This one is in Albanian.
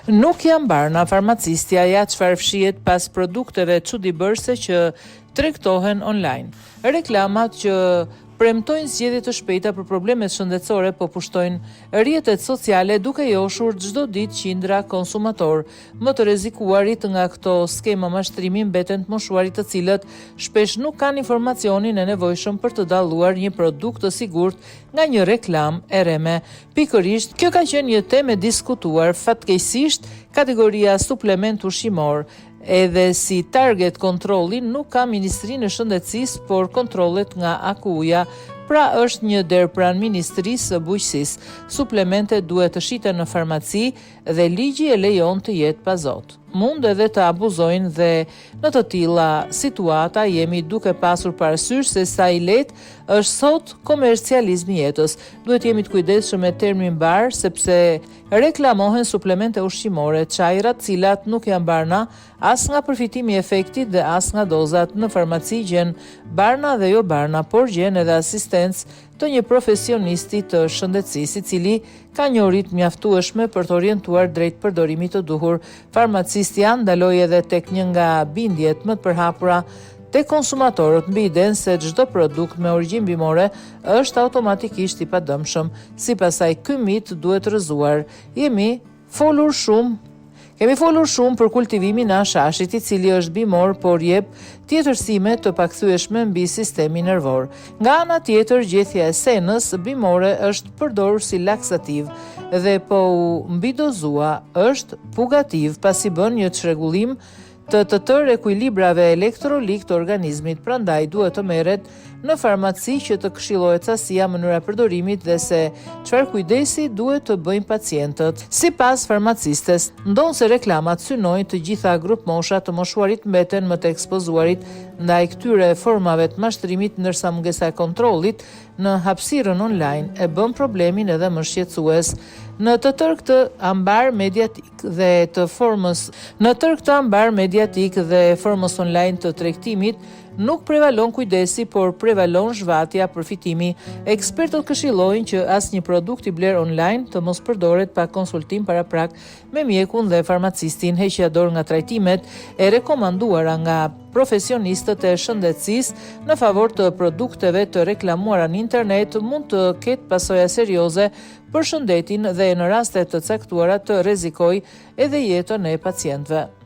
Nuk janë mbarna farmacistja ja çfarë fshihet pas produkteve çuditbërëse që tregtohen online. Reklamat që premtojnë zgjedhje të shpejta për problemet shëndetësore po pushtojnë rrjetet sociale duke joshur çdo ditë qindra konsumator. Më të rrezikuarit nga këto skema mashtrimi mbeten të moshuarit të cilët shpesh nuk kanë informacionin e nevojshëm për të dalluar një produkt të sigurt nga një reklam e rreme. Pikërisht, kjo ka qenë një temë e diskutuar fatkeqësisht kategoria suplement ushqimor. Edhe si target kontrolli nuk ka Ministrinë e Shëndetësisë, por kontrollet nga AKU-ja, pra është një derë pranë Ministrisë së Bujqësisë. Suplementet duhet të shiten në farmaci dhe ligji e lejon të jetë pa zot. Mund edhe të abuzojnë dhe në të tilla situata jemi duke pasur parasysh se sa i lehtë është sot komercializmi i jetës. Duhet jemi të kujdesshëm me termin bar sepse reklamohen suplemente ushqimore, çajra të cilat nuk janë barna as nga përfitimi i efektit dhe as nga dozat. Në farmaci gjen barna dhe jo barna, por gjen edhe asistencë të një profesionisti të shëndetësisë i cili ka njohuri të mjaftueshme për të orientuar drejt përdorimit të duhur. Farmacisti ndaloi edhe tek një nga bindjet më të përhapura te konsumatorët mbi idenë se çdo produkt me origjinë bimore është automatikisht i padëmshëm. Sipas saj, ky mit duhet rrëzuar. Kemi folur shumë për kultivimin e ashashit, i cili është bimor, por jep tjetërsime të pakthyeshme mbi sistemin nervor. Nga ana tjetër, gjethja e senës bimore është përdorur si laksativ dhe po u mbidozua është pugativ pasi bën një çrregullim të tërë ekuilibrave elektrolik të organizmit, prandaj duhet të merret në farmaci që të këshillohet sasia, mënyra e përdorimit dhe se çfarë kujdesi duhet të bëjnë pacientët. Sipas farmacistes, ndonse se reklamat synojnë të gjitha grup mosha të moshuarit mbeten më të ekspozuarit ndaj këtyre formave të mashtrimit, ndërsa mungesa e kontrollit në hapësirën online e bën problemin edhe më shqetësues. Në tërë këtë ambar mediatik dhe formës online të tregtimit, nuk prevalon kujdesi, por prevalon zhvatja, përfitimi. Ekspertët këshillojnë që asnjë produkt i bler online të mos përdoret pa konsultim paraprak me mjekun dhe farmacistin. Heqja dorë nga trajtimet e rekomanduara nga profesionistët e shëndetësisë në favor të produkteve të reklamuara në internet mund të ketë pasoja serioze për shëndetin dhe në raste të caktuara të rrezikojë edhe jetën e pacientëve.